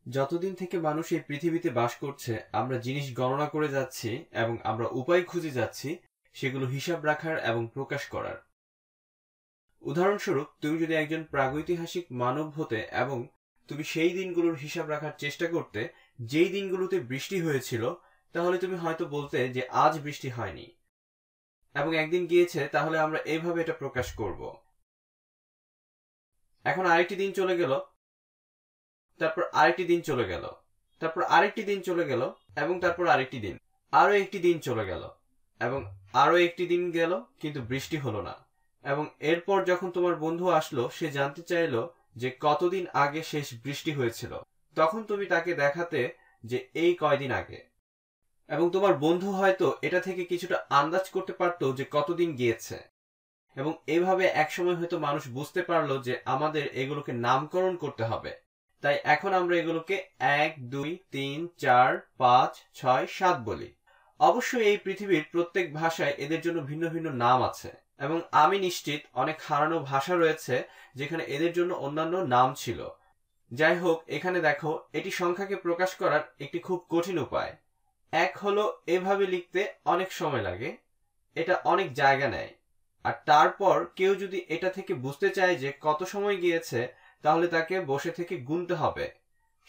যতদিন থেকে মানুষ এই পৃথিবীতে বাস করছে আমরা জিনিস গণনা করে যাচ্ছি এবং আমরা উপায় খুঁজে যাচ্ছি সেগুলো হিসাব রাখার এবং প্রকাশ করার। উদাহরণস্বরূপ, তুমি যদি একজন প্রাগৈতিহাসিক মানব হতে এবং তুমি সেই দিনগুলোর হিসাব রাখার চেষ্টা করতে যেই দিনগুলোতে বৃষ্টি হয়েছিল, তাহলে তুমি হয়তো বলতে যে আজ বৃষ্টি হয়নি এবং একদিন গিয়েছে, তাহলে আমরা এইভাবে এটা প্রকাশ করব। এখন আরেকটি দিন চলে গেল, তারপর আরেকটি দিন চলে গেল, তারপর আরেকটি দিন চলে গেল এবং তারপর আরেকটি দিন, আরো একটি দিন চলে গেল এবং আরো একটি দিন গেল, কিন্তু বৃষ্টি হলো না। এবং এরপর যখন তোমার বন্ধু আসলো, সে জানতে চাইলো যে কতদিন আগে শেষ বৃষ্টি হয়েছিল, তখন তুমি তাকে দেখাতে যে এই কয়দিন আগে। এবং তোমার বন্ধু হয়তো এটা থেকে কিছুটা আন্দাজ করতে পারতো যে কতদিন গিয়েছে। এবং এইভাবে একসময় হয়তো মানুষ বুঝতে পারলো যে আমাদের এগুলোকে নামকরণ করতে হবে। তাই এখন আমরা এগুলোকে 1, 2, 3, 4, 5, 6, 7 বলি। অবশ্যই এই পৃথিবীর প্রত্যেক ভাষায় এদের জন্য ভিন্ন ভিন্ন নাম আছে এবং আমি নিশ্চিত অনেক হারানো ভাষা রয়েছে যেখানে এদের জন্য অন্যান্য নাম ছিল। যাই হোক, এখানে দেখো, এটি সংখ্যাকে প্রকাশ করার একটি খুব কঠিন উপায়। 1 হলো এভাবে লিখতে অনেক সময় লাগে, এটা অনেক জায়গা নেয়। আর তারপর কেউ যদি এটা থেকে বুঝতে চায় যে কত সময় গিয়েছে, তাহলে তাকে বসে থেকে গুনতে হবে।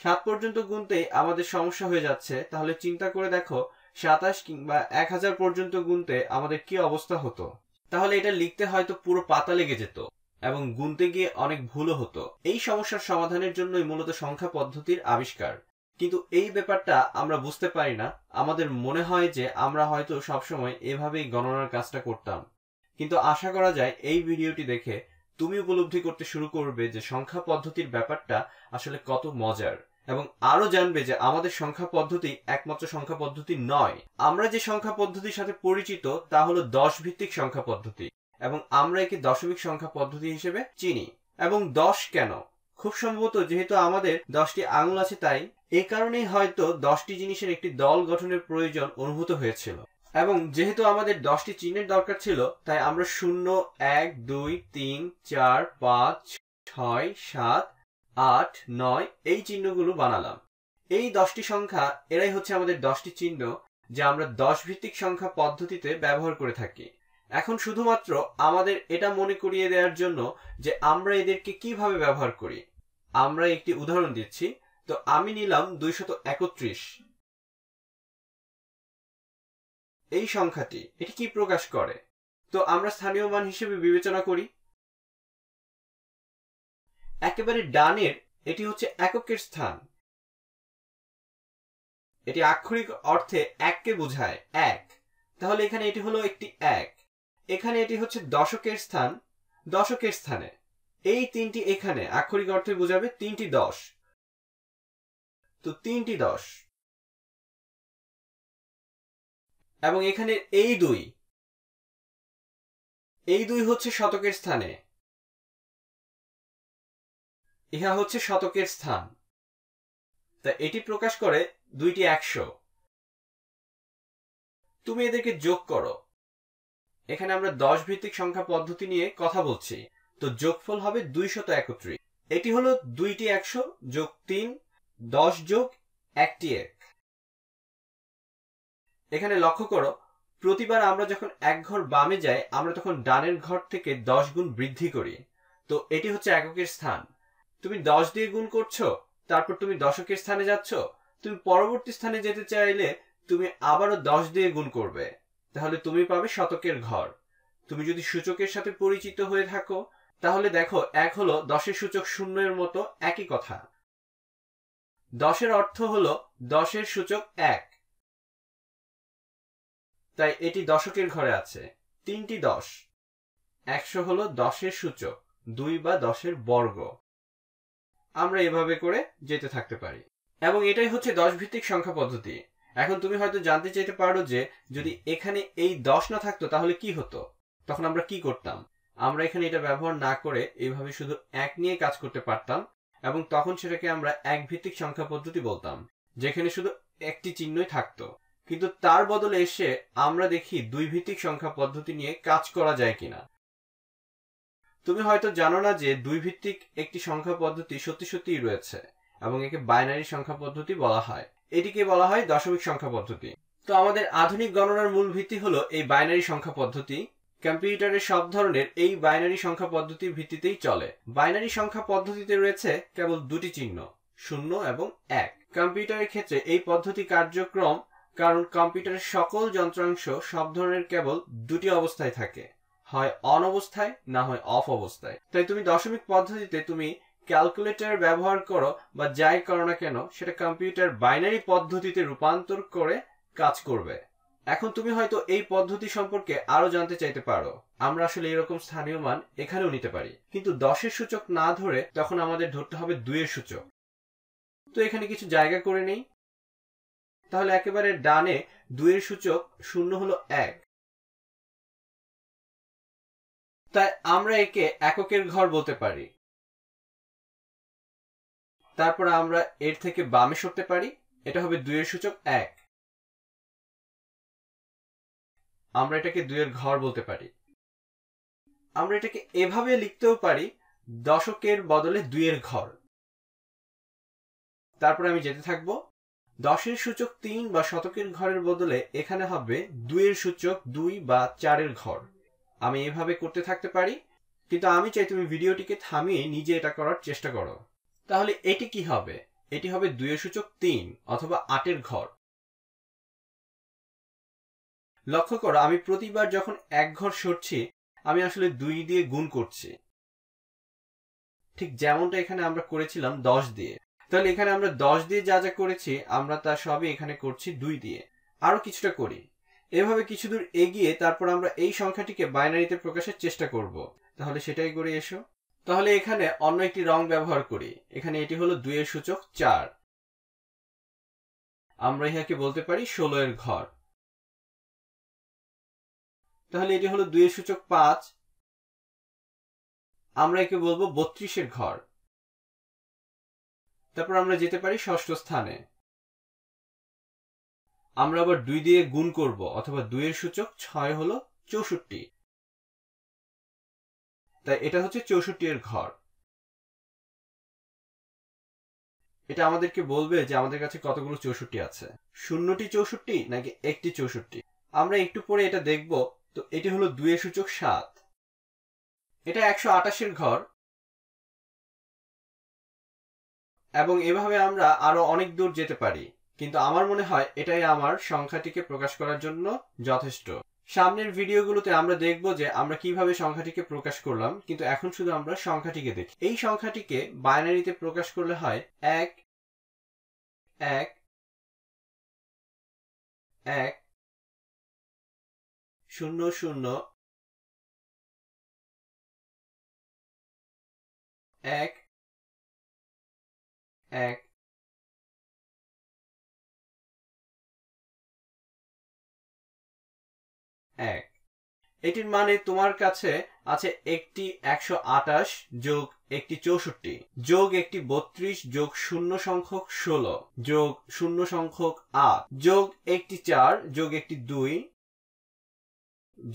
7 পর্যন্ত গুনতেই আমাদের সমস্যা হয়ে যাচ্ছে, তাহলে চিন্তা করে দেখো 27 কিংবা 1000 পর্যন্ত গুনতে আমাদের কি অবস্থা হতো। তাহলে এটা লিখতে হয়তো পুরো পাতা লেগে যেত এবং গুনতে গিয়ে অনেক ভুলও হতো। এই সমস্যার সমাধানের জন্যই মূলত সংখ্যা পদ্ধতির আবিষ্কার। কিন্তু এই ব্যাপারটা আমরা বুঝতে পারি না। আমাদের মনে হয় যে আমরা হয়তো সবসময় এভাবেই গণনার কাজটা করতাম। কিন্তু আশা করা যায় এই ভিডিওটি দেখে তুমি উপলব্ধি করতে শুরু করবে যে সংখ্যা পদ্ধতির ব্যাপারটা আসলে কত মজার, এবং আরো জানবে যে আমাদের সংখ্যা পদ্ধতি একমাত্র সংখ্যা পদ্ধতি নয়। আমরা যে সংখ্যা পদ্ধতির সাথে পরিচিত তা হলো 10 ভিত্তিক সংখ্যা পদ্ধতি, এবং আমরা একে দশমিক সংখ্যা পদ্ধতি হিসেবে চিনি। এবং 10 কেন? খুব সম্ভবত যেহেতু আমাদের 10টি আঙুল আছে, তাই এই কারণেই হয়তো 10টি জিনিসের একটি দল গঠনের প্রয়োজন অনুভূত হয়েছিল। এবং যেহেতু আমাদের 10টি চিহ্নের দরকার ছিল, তাই আমরা 0, 1, 2, 3, 4, 5, 6, 7, 8, 9 এই চিহ্নগুলো বানালাম। এই 10টি সংখ্যা, এরাই হচ্ছে আমাদের 10টি চিহ্ন যা আমরা 10 ভিত্তিক সংখ্যা পদ্ধতিতে ব্যবহার করে থাকি। এখন শুধুমাত্র আমাদের এটা মনে করিয়ে দেওয়ার জন্য যে আমরা এদেরকে কিভাবে ব্যবহার করি, আমরা একটি উদাহরণ দিচ্ছি। তো আমি নিলাম 231। এই সংখ্যাটি এটি কি প্রকাশ করে? তো আমরা স্থানীয় মান হিসেবে বিবেচনা করি। একেবারে ডানের এটি হচ্ছে এককের স্থান। এটি আক্ষরিক অর্থে 1 কে বোঝায়, 1। তাহলে এখানে এটি হলো একটি 1। এখানে এটি হচ্ছে দশকের স্থান, দশকের স্থানে। এই 3টি এখানে আক্ষরিক অর্থে বোঝাবে 3টি 10। তো 3টি 10। এবং এখানে এই 2, এই 2 হচ্ছে শতকের স্থানে। ইহা হচ্ছে শতকের স্থান। তা এটি প্রকাশ করে 2টি 100। তুমি এদেরকে যোগ করো। এখানে আমরা 10 ভিত্তিক সংখ্যা পদ্ধতি নিয়ে কথা বলছি, তো যোগফল হবে 231। এটি হলো 2টি 100 যোগ 3, 10 যোগ 1টি 1। এখানে লক্ষ্য করো, প্রতিবার আমরা যখন এক ঘর বামে যাই, আমরা তখন ডানের ঘর থেকে 10 গুণ বৃদ্ধি করি। তো এটি হচ্ছে এককের স্থান। তুমি 10 দিয়ে গুণ করছো, তারপর তুমি দশকের স্থানে যাচ্ছ। তুমি পরবর্তী স্থানে যেতে চাইলে তুমি আবারও 10 দিয়ে গুণ করবে, তাহলে তুমি পাবে শতকের ঘর। তুমি যদি সূচকের সাথে পরিচিত হয়ে থাকো, তাহলে দেখো 1 হলো 10-এর সূচক 0 এর মতো, একই কথা। 10-এর অর্থ হলো 10-এর সূচক 1, তাই এটি দশকের ঘরে আছে। 3টি 10। 100 হলো 10-এর সূচক, 2 বা 10-এর বর্গ। আমরা এভাবে করে যেতে থাকতে পারি, এবং এটাই হচ্ছে 10 ভিত্তিক সংখ্যা পদ্ধতি। এখন তুমি হয়তো জানতে চাইতে পারো যে যদি এখানে এই 10 না থাকতো তাহলে কি হতো, তখন আমরা কি করতাম? আমরা এখানে এটা ব্যবহার না করে এইভাবে শুধু 1 নিয়ে কাজ করতে পারতাম, এবং তখন সেটাকে আমরা 1 ভিত্তিক সংখ্যা পদ্ধতি বলতাম, যেখানে শুধু একটি চিহ্নই থাকতো। কিন্তু তার বদলে এসে আমরা দেখি 2 ভিত্তিক সংখ্যা পদ্ধতি নিয়ে কাজ করা যায় কিনা। তুমি হয়তো জানো না যে 2 ভিত্তিক একটি সংখ্যা পদ্ধতি সত্যি সত্যিই রয়েছে, এবং একে বাইনারি সংখ্যা পদ্ধতি বলা হয়। এটিকে বলা হয় দশমিক সংখ্যা পদ্ধতি। তো আমাদের আধুনিক গণনার মূল ভিত্তি হলো এই বাইনারি সংখ্যা পদ্ধতি। কম্পিউটারের সব ধরনের এই বাইনারি সংখ্যা পদ্ধতির ভিত্তিতেই চলে। বাইনারি সংখ্যা পদ্ধতিতে রয়েছে কেবল দুটি চিহ্ন, 0 এবং 1। কম্পিউটারের ক্ষেত্রে এই পদ্ধতি কার্যক্রম, কারণ কম্পিউটারের সকল যন্ত্রাংশ সব ধরনের কেবল দুটি অবস্থায় থাকে, হয় অন অবস্থায় না হয় অফ অবস্থায়। তাই তুমি দশমিক পদ্ধতিতে তুমি ক্যালকুলেটর ব্যবহার করো বা যাই করো না কেন, সেটা কম্পিউটার বাইনারি পদ্ধতিতে রূপান্তর করে কাজ করবে। এখন তুমি হয়তো এই পদ্ধতি সম্পর্কে আরো জানতে চাইতে পারো, আমরা আসলে এরকম স্থানীয় মান এখানেও নিতে পারি, কিন্তু 10-এর সূচক না ধরে তখন আমাদের ধরতে হবে 2-এর সূচক। তো এখানে কিছু জায়গা করে নেই। তাহলে একেবারে ডানে 2-এর সূচক 0 হলো 1, তাই আমরা একে এককের ঘর বলতে পারি। তারপর আমরা এর থেকে বামে সরতে পারি, এটা হবে 2-এর সূচক 1, আমরা এটাকে 2-এর ঘর বলতে পারি। আমরা এটাকে এভাবে লিখতেও পারি, দশকের বদলে 2-এর ঘর। তারপর আমি যেতে থাকবো, 10-এর সূচক 3 বা শতকের ঘরের বদলে এখানে হবে 2-এর সূচক 2 বা 4-এর ঘর। আমি এভাবে করতে থাকতে পারি, কিন্তু আমি চাই তুমি ভিডিওটিকে থামিয়ে নিজে এটা করার চেষ্টা করো। তাহলে এটি কি হবে? এটি হবে 2-এর সূচক 3 অথবা 8-এর ঘর। লক্ষ্য করো, আমি প্রতিবার যখন এক ঘর সরছি আমি আসলে 2 দিয়ে গুণ করছি, ঠিক যেমনটা এখানে আমরা করেছিলাম 10 দিয়ে। তাহলে এখানে আমরা 10 দিয়ে যা যা করেছি আমরা তা সবই এখানে করছি 2 দিয়ে। আরো কিছুটা করি, এভাবে কিছু দূর এগিয়ে তারপর আমরা এই সংখ্যাটিকে বাইনারিতে প্রকাশের চেষ্টা করব। তাহলে সেটাই করে এসো। তাহলে এখানে অন্য একটি রং ব্যবহার করি। এখানে এটি হলো 2-এর সূচক 4, আমরা ইহাকে বলতে পারি 16-এর ঘর। তাহলে এটি হলো 2-এর সূচক 5, আমরা একে বলবো 32-এর ঘর। তারপর আমরা যেতে পারি ষষ্ঠ স্থানে, আমরা আবার 2 দিয়ে গুণ করব, অথবা 2-এর সূচক 6 হলো 64, তাই এটা হচ্ছে 64-এর ঘর। এটা আমাদেরকে বলবে যে আমাদের কাছে কতগুলো 64 আছে, 0টি 64 নাকি 1টি 64। আমরা একটু পরে এটা দেখব। তো এটি হলো 2-এর সূচক 7, এটা 128-এর ঘর। এবং এভাবে আমরা আরো অনেক দূর যেতে পারি, কিন্তু আমার মনে হয় এটাই আমার সংখ্যাটিকে প্রকাশ করার জন্য যথেষ্ট। সামনের ভিডিওগুলোতে আমরা দেখব যে আমরা কিভাবে সংখ্যাটিকে প্রকাশ করলাম, কিন্তু এখন শুধু আমরা সংখ্যাটিকে দেখি। এই সংখ্যাটিকে বাইনারিতে প্রকাশ করলে হয় 1 1 1 0 0 1 1 1। এটির মানে তোমার কাছে আছে একটি 128 যোগ একটি 64 যোগ একটি 32 যোগ 0 সংখ্যক 16 যোগ 0 সংখ্যক 8 যোগ একটি 4 যোগ একটি 2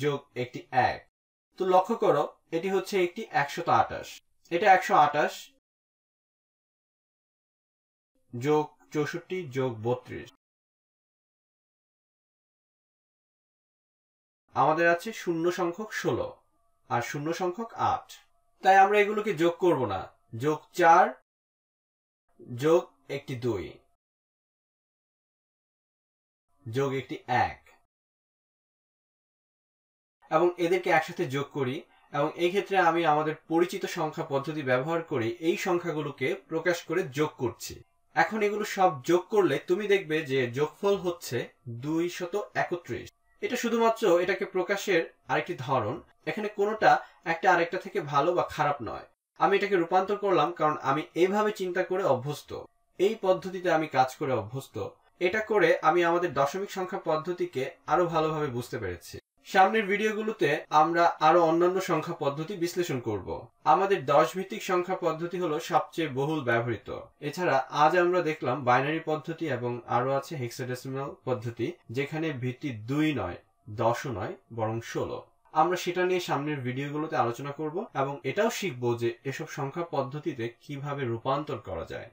যোগ একটি 1। তো লক্ষ্য করো, এটি হচ্ছে একটি 128। এটা 128 যোগ 64 যোগ 32, আমাদের আছে 0 সংখ্যক 16 আর 0 সংখ্যক 8। তাই আমরা এগুলোকে যোগ করব না। যোগ 4 যোগ একটি 2 যোগ একটি 1, এবং এদেরকে একসাথে যোগ করি। এবং এই ক্ষেত্রে আমি আমাদের পরিচিত সংখ্যা পদ্ধতি ব্যবহার করে এই সংখ্যাগুলোকে প্রকাশ করে যোগ করছি। এখন এগুলো সব যোগ করলে তুমি দেখবে যে যোগফল হচ্ছে 231। এটা শুধুমাত্র এটাকে প্রকাশের আরেকটি ধরন। এখানে কোনোটা একটা আরেকটা থেকে ভালো বা খারাপ নয়। আমি এটাকে রূপান্তর করলাম কারণ আমি এইভাবে চিন্তা করে অভ্যস্ত, এই পদ্ধতিতে আমি কাজ করে অভ্যস্ত। এটা করে আমি আমাদের দশমিক সংখ্যা পদ্ধতিকে আরো ভালোভাবে বুঝতে পেরেছি। সামনের ভিডিওগুলোতে আমরা আরো অন্যান্য সংখ্যা পদ্ধতি বিশ্লেষণ করব। আমাদের 10 ভিত্তিক সংখ্যা পদ্ধতি হলো সবচেয়ে বহুল ব্যবহৃত। এছাড়া আজ আমরা দেখলাম বাইনারি পদ্ধতি এবং আরো আছে হেক্সাডেসিমাল পদ্ধতি, যেখানে ভিত্তি 2 নয়, 10ও নয়, বরং 16। আমরা সেটা নিয়ে সামনের ভিডিওগুলোতে আলোচনা করব এবং এটাও শিখব যে এসব সংখ্যা পদ্ধতিতে কিভাবে রূপান্তর করা যায়।